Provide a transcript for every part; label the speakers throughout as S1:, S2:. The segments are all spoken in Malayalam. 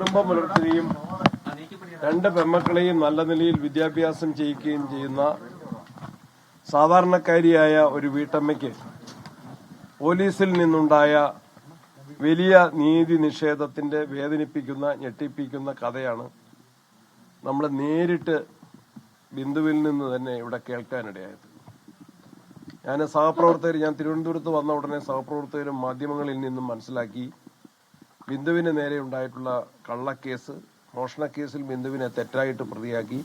S1: കുടുംബം പുലർത്തുകയും 2 പെൺമക്കളെയും നല്ല നിലയിൽ വിദ്യാഭ്യാസം ചെയ്യിക്കുകയും ചെയ്യുന്ന സാധാരണക്കാരിയായ ഒരു വീട്ടമ്മയ്ക്ക് പോലീസിൽ നിന്നുണ്ടായ വലിയ നീതി നിഷേധത്തിന്റെ വേദനിപ്പിക്കുന്ന ഞെട്ടിപ്പിക്കുന്ന കഥയാണ് നമ്മൾ നേരിട്ട് ബിന്ദുവിൽ നിന്ന് തന്നെ ഇവിടെ കേൾക്കാനിടയായത്. ഞാൻ തിരുവനന്തപുരത്ത് വന്ന ഉടനെ സഹപ്രവർത്തകരും മാധ്യമങ്ങളിൽ നിന്നും മനസ്സിലാക്കി ബിന്ദുവിന് നേരെ ഉണ്ടായിട്ടുള്ള കള്ളക്കേസ്, മോഷണക്കേസിൽ ബിന്ദുവിനെ തെറ്റായിട്ട് പ്രതിയാക്കി.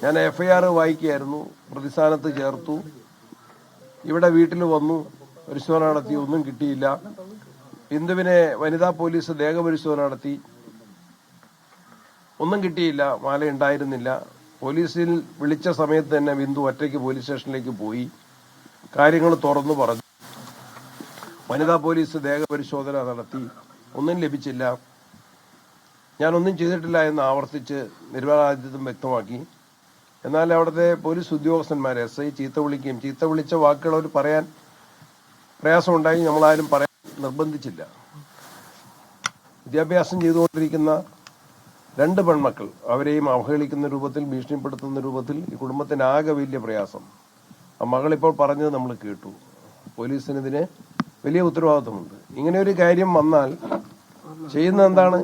S1: ഞാൻ FIR വായിക്കുകയായിരുന്നു, പ്രതിസ്ഥാനത്ത് ചേർത്തു. ഇവിടെ വീട്ടിൽ വന്നു, പരിശോധന നടത്തി, ഒന്നും കിട്ടിയില്ല. ബിന്ദുവിനെ വനിതാ പോലീസ് ദേഹപരിശോധന നടത്തി, ഒന്നും കിട്ടിയില്ല, മാല ഉണ്ടായിരുന്നില്ല. പോലീസിൽ വിളിച്ച സമയത്ത് തന്നെ ബിന്ദു ഒറ്റയ്ക്ക് പോലീസ് സ്റ്റേഷനിലേക്ക് പോയി കാര്യങ്ങൾ തുറന്നു പറഞ്ഞു. വനിതാ പോലീസ് ദേഹപരിശോധന നടത്തി, ഒന്നും ലഭിച്ചില്ല, ഞാനൊന്നും ചെയ്തിട്ടില്ല എന്ന് ആവർത്തിച്ച് നിരപരാധിത്വം വ്യക്തമാക്കി. എന്നാൽ അവിടുത്തെ പോലീസ് ഉദ്യോഗസ്ഥന്മാരെ SI ചീത്ത വിളിച്ച വാക്കുകൾ അവർ പറയാൻ പ്രയാസമുണ്ടായി. നമ്മളാരും പറയാൻ നിർബന്ധിച്ചില്ല. വിദ്യാഭ്യാസം ചെയ്തുകൊണ്ടിരിക്കുന്ന 2 പെൺമക്കൾ, അവരെയും അവഹേളിക്കുന്ന രൂപത്തിൽ, ഭീഷണിപ്പെടുത്തുന്ന രൂപത്തിൽ ഈ കുടുംബത്തിനാകെ വലിയ പ്രയാസം. ആ മകളിപ്പോൾ പറഞ്ഞത് നമ്മൾ കേട്ടു. പോലീസിന് ഇതിന് വലിയ ഉത്തരവാദിത്വമുണ്ട്. ഇങ്ങനെ ഒരു കാര്യം വന്നാൽ ചെയ്യുന്നത് എന്താണ്?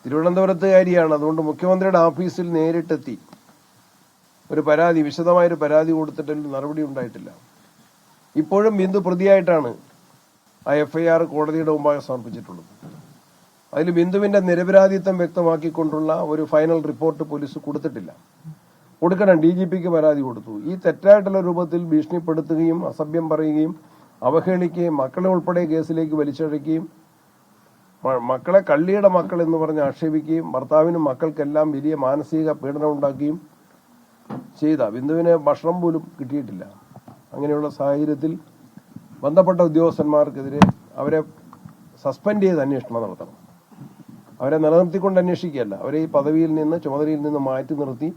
S1: തിരുവനന്തപുരത്തുകാരിയാണ്, അതുകൊണ്ട് മുഖ്യമന്ത്രിയുടെ ഓഫീസിൽ നേരിട്ടെത്തി ഒരു പരാതി, വിശദമായൊരു പരാതി കൊടുത്തിട്ട് നടപടി ഉണ്ടായിട്ടില്ല. ഇപ്പോഴും ബിന്ദു പ്രതിയായിട്ടാണ് ആ FIR കോടതിയുടെ മുമ്പാകെ സമർപ്പിച്ചിട്ടുള്ളത്. അതിൽ ബിന്ദുവിന്റെ നിരപരാധിത്വം വ്യക്തമാക്കിക്കൊണ്ടുള്ള ഒരു ഫൈനൽ റിപ്പോർട്ട് പോലീസ് കൊടുത്തിട്ടില്ല. കൊടുക്കണം. DGPക്ക് പരാതി കൊടുത്തു. ഈ തെറ്റായിട്ടുള്ള രൂപത്തിൽ ഭീഷണിപ്പെടുത്തുകയും അസഭ്യം പറയുകയും അവഹേളിക്കുകയും മക്കളെ ഉൾപ്പെടെ കേസിലേക്ക് വലിച്ചഴക്കുകയും മക്കളെ കള്ളിയുടെ മക്കൾ എന്ന് പറഞ്ഞ് ആക്ഷേപിക്കുകയും ഭർത്താവിനും മക്കൾക്കെല്ലാം വലിയ മാനസിക പീഡനം ഉണ്ടാക്കുകയും ചെയ്ത ബിന്ദുവിന് ഭക്ഷണം പോലും കിട്ടിയിട്ടില്ല. അങ്ങനെയുള്ള സാഹചര്യത്തിൽ ബന്ധപ്പെട്ട ഉദ്യോഗസ്ഥന്മാർക്കെതിരെ അവരെ സസ്പെൻഡ് ചെയ്ത് അന്വേഷണം നടത്തണം. അവരെ നിലനിർത്തിക്കൊണ്ട് അന്വേഷിക്കുകയല്ല, അവരെ ഈ പദവിയിൽ നിന്ന്, ചുമതലയിൽ നിന്ന് മാറ്റി നിർത്തി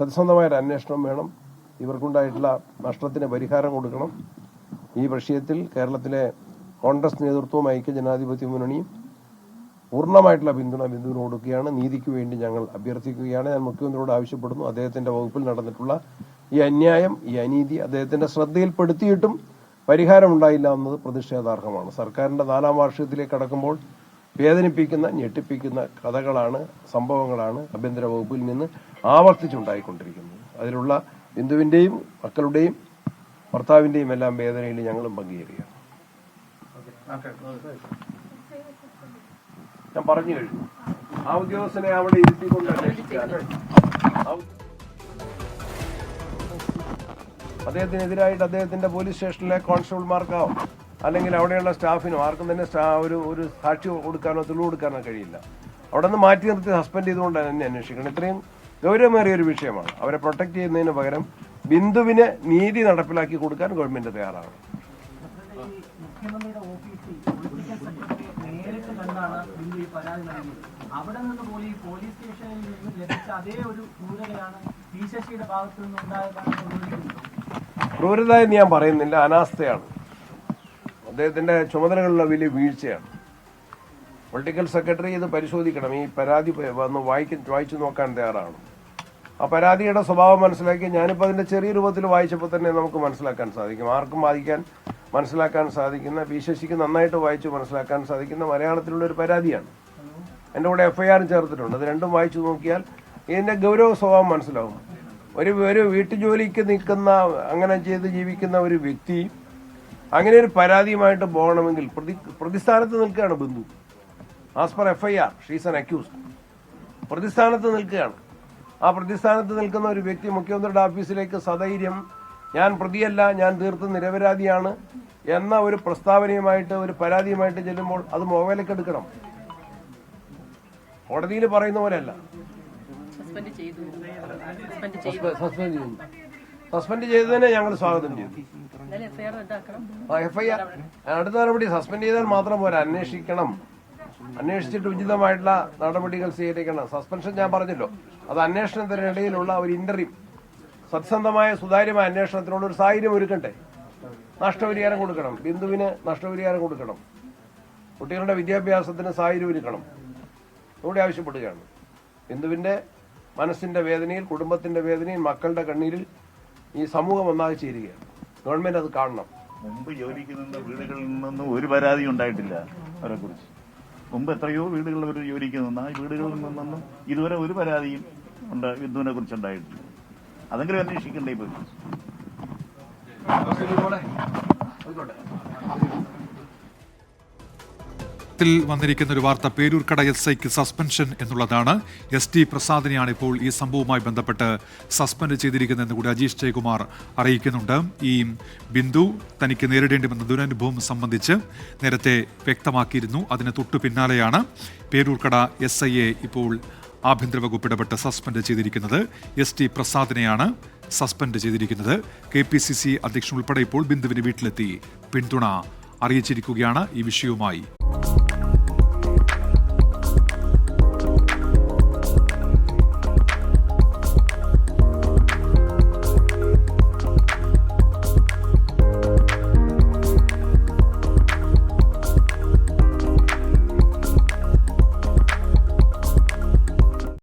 S1: സത്യസന്ധമായൊരു അന്വേഷണം വേണം. ഇവർക്കുണ്ടായിട്ടുള്ള നഷ്ടത്തിന് പരിഹാരം കൊടുക്കണം. ഈ വിഷയത്തിൽ കേരളത്തിലെ കോൺഗ്രസ് നേതൃത്വവും ഐക്യജനാധിപത്യ മുന്നണിയും പൂർണ്ണമായിട്ടുള്ള പിന്തുണ ബിന്ദുവിന് കൊടുക്കുകയാണ്. നീതിക്ക് വേണ്ടി ഞങ്ങൾ അഭ്യർത്ഥിക്കുകയാണ്. ഞാൻ മുഖ്യമന്ത്രിയോട് ആവശ്യപ്പെടുന്നു, അദ്ദേഹത്തിന്റെ വകുപ്പിൽ നടന്നിട്ടുള്ള ഈ അന്യായം, ഈ അനീതി അദ്ദേഹത്തിന്റെ ശ്രദ്ധയിൽപ്പെടുത്തിയിട്ടും പരിഹാരമുണ്ടായില്ല എന്നത് പ്രതിഷേധാർഹമാണ്. സർക്കാരിന്റെ 4ാം വാർഷികത്തിലേക്ക് കടക്കുമ്പോൾ വേദനിപ്പിക്കുന്ന, ഞെട്ടിപ്പിക്കുന്ന കഥകളാണ്, സംഭവങ്ങളാണ് ആഭ്യന്തര വകുപ്പിൽ നിന്ന് ആവർത്തിച്ചുണ്ടായിക്കൊണ്ടിരിക്കുന്നത്. അതിലുള്ള ബിന്ദുവിന്റെയും മക്കളുടെയും ഭർത്താവിന്റെയും എല്ലാം വേദനയിൽ ഞങ്ങളും പങ്കുചേരുകയാണ്. ഞാൻ പറഞ്ഞു കഴിഞ്ഞു. ആ ഉദ്യോഗസ്ഥനെ അവിടെ ഇരുത്തിക്കൊണ്ട് അന്വേഷിക്കാൻ അദ്ദേഹത്തിനെതിരായിട്ട് അദ്ദേഹത്തിന്റെ പോലീസ് സ്റ്റേഷനിലെ കോൺസ്റ്റബിൾമാർക്കോ അല്ലെങ്കിൽ അവിടെയുള്ള സ്റ്റാഫിനോ ആർക്കും തന്നെ ഒരു സാക്ഷി കൊടുക്കാനോ തെളിവ് കൊടുക്കാനോ കഴിയില്ല. അവിടെ നിന്ന് മാറ്റി നിർത്തി സസ്പെൻഡ് ചെയ്തുകൊണ്ട് തന്നെ അന്വേഷിക്കണം. ഇത്രയും ഗൗരവമേറിയ ഒരു വിഷയമാണ്. അവരെ പ്രൊട്ടക്ട് ചെയ്യുന്നതിന് പകരം ബിന്ദുവിന് നീതി നടപ്പിലാക്കി കൊടുക്കാൻ ഗവൺമെന്റ് തയ്യാറാണ്.
S2: അവിടെ നിന്ന് പോലും പോലീസ് സ്റ്റേഷനിൽ നിന്ന് ലഭിച്ച അതേ ഒരു ക്രൂരതയാണ് ശശിയുടെ ഭാഗത്തു നിന്നുണ്ടായതാണ്.
S1: ക്രൂരത എന്ന് ഞാൻ പറയുന്നില്ല, അനാസ്ഥയാണ്. അദ്ദേഹത്തിന്റെ ചുമതലകളിലുള്ള വലിയ വീഴ്ചയാണ്. പൊളിറ്റിക്കൽ സെക്രട്ടറി ഇത് പരിശോധിക്കണം. ഈ പരാതി വന്ന് വായിച്ചു നോക്കാൻ തയ്യാറാണ്. ആ പരാതിയുടെ സ്വഭാവം മനസ്സിലാക്കി ഞാനിപ്പോൾ അതിന്റെ ചെറിയ രൂപത്തിൽ വായിച്ചപ്പോൾ തന്നെ നമുക്ക് മനസ്സിലാക്കാൻ സാധിക്കും. ആർക്കും മനസ്സിലാക്കാൻ സാധിക്കുന്ന, ശശിക്ക് നന്നായിട്ട് വായിച്ച് മനസ്സിലാക്കാൻ സാധിക്കുന്ന മലയാളത്തിലുള്ള ഒരു പരാതിയാണ്. എൻ്റെ കൂടെ FIR ചേർത്തിട്ടുണ്ട്. അത് രണ്ടും വായിച്ചു നോക്കിയാൽ ഇതിന്റെ ഗൗരവ സ്വഭാവം മനസ്സിലാവും. ഒരു വീട്ടുജോലിക്ക് നിൽക്കുന്ന, അങ്ങനെ ചെയ്ത് ജീവിക്കുന്ന ഒരു വ്യക്തി അങ്ങനെ ഒരു പരാതിയുമായിട്ട് പോകണമെങ്കിൽ പ്രതിസ്ഥാനത്ത് നിൽക്കുകയാണ് Bindu. As per FIR she's an accused. പ്രതിസ്ഥാനത്ത് നിൽക്കുകയാണ്. ആ പ്രതിസ്ഥാനത്ത് നിൽക്കുന്ന ഒരു വ്യക്തി മുഖ്യമന്ത്രിയുടെ ഓഫീസിലേക്ക് സധൈര്യം ഞാൻ പ്രതിയല്ല, ഞാൻ തീർത്തും നിരപരാധിയാണ് എന്ന ഒരു പ്രസ്താവനയുമായിട്ട്, ഒരു പരാതിയുമായിട്ട് ചെല്ലുമ്പോൾ അത് മുഖവിലക്കെടുക്കണം. കോടതിയിൽ പറയുന്ന പോലെയല്ല. സസ്പെൻഡ് ചെയ്തതിനെ ഞങ്ങൾ സ്വാഗതം ചെയ്തു. FIR അടുത്ത നടപടി സസ്പെൻഡ് ചെയ്താൽ മാത്രം പോരാ, അന്വേഷിക്കണം. അന്വേഷിച്ചിട്ട് ഉചിതമായിട്ടുള്ള നടപടികൾ സ്വീകരിക്കണം. സസ്പെൻഷൻ ഞാൻ പറഞ്ഞല്ലോ, അത് അന്വേഷണത്തിനിടയിലുള്ള ഒരു ഇന്റർവ്യൂ, സത്യസന്ധമായ സുതാര്യമായ അന്വേഷണത്തിനുള്ള ഒരു സാഹചര്യം ഒരുക്കട്ടെ. നഷ്ടപരിഹാരം കൊടുക്കണം, ബിന്ദുവിന് നഷ്ടപരിഹാരം കൊടുക്കണം, കുട്ടികളുടെ വിദ്യാഭ്യാസത്തിന് സാഹചര്യം ഒരുക്കണം. ഇവിടെ ആവശ്യപ്പെടുകയാണ്. ബിന്ദുവിൻ്റെ മനസ്സിൻ്റെ വേദനയിൽ, കുടുംബത്തിൻ്റെ വേദനയിൽ, മക്കളുടെ കണ്ണീരിൽ ഈ സമൂഹം ഒന്നാകെ ചേരുകയാണ്. ഗവൺമെൻറ് അത് കാണണം.
S3: മുമ്പ് ജോലിക്ക് നിന്ന വീടുകളിൽ നിന്നൊന്നും ഒരു പരാതി ഉണ്ടായിട്ടില്ല അവരെക്കുറിച്ച്. മുമ്പ് എത്രയോ വീടുകളിൽ അവർ ജോലിക്ക് നിന്ന ആ വീടുകളിൽ നിന്നൊന്നും ഇതുവരെ ഒരു പരാതിയും ബിന്ദുവിനെ കുറിച്ച് ഉണ്ടായിട്ടില്ല. അതെങ്കിലും അന്വേഷിക്കണ്ടേ ഇപ്പോൾ?
S4: വന്നിരിക്കുന്ന ഒരു വാർത്ത പേരൂർക്കട SIക്ക് സസ്പെൻഷൻ എന്നുള്ളതാണ്. SD പ്രസാദിനെയാണ് ഇപ്പോൾ ഈ സംഭവവുമായി ബന്ധപ്പെട്ട് സസ്പെൻഡ് ചെയ്തിരിക്കുന്നതെന്ന് കൂടി അജീഷ് ജയകുമാർ അറിയിക്കുന്നുണ്ട്. ഈ ബിന്ദു തനിക്ക് നേരിടേണ്ടി വന്ന ദുരനുഭവം സംബന്ധിച്ച് നേരത്തെ വ്യക്തമാക്കിയിരുന്നു. അതിന് തൊട്ടു പിന്നാലെയാണ് പേരൂർക്കട SIയെ ഇപ്പോൾ ആഭ്യന്തര വകുപ്പ് ഇടപെട്ട് സസ്പെൻഡ് ചെയ്തിരിക്കുന്നത്. SD പ്രസാദിനെയാണ് സസ്പെൻഡ് ചെയ്തിരിക്കുന്നത്. KPCC അധ്യക്ഷൻ ഉൾപ്പെടെ ഇപ്പോൾ ബിന്ദുവിന് വീട്ടിലെത്തി പിന്തുണ അറിയിച്ചിരിക്കുകയാണ് ഈ വിഷയവുമായി.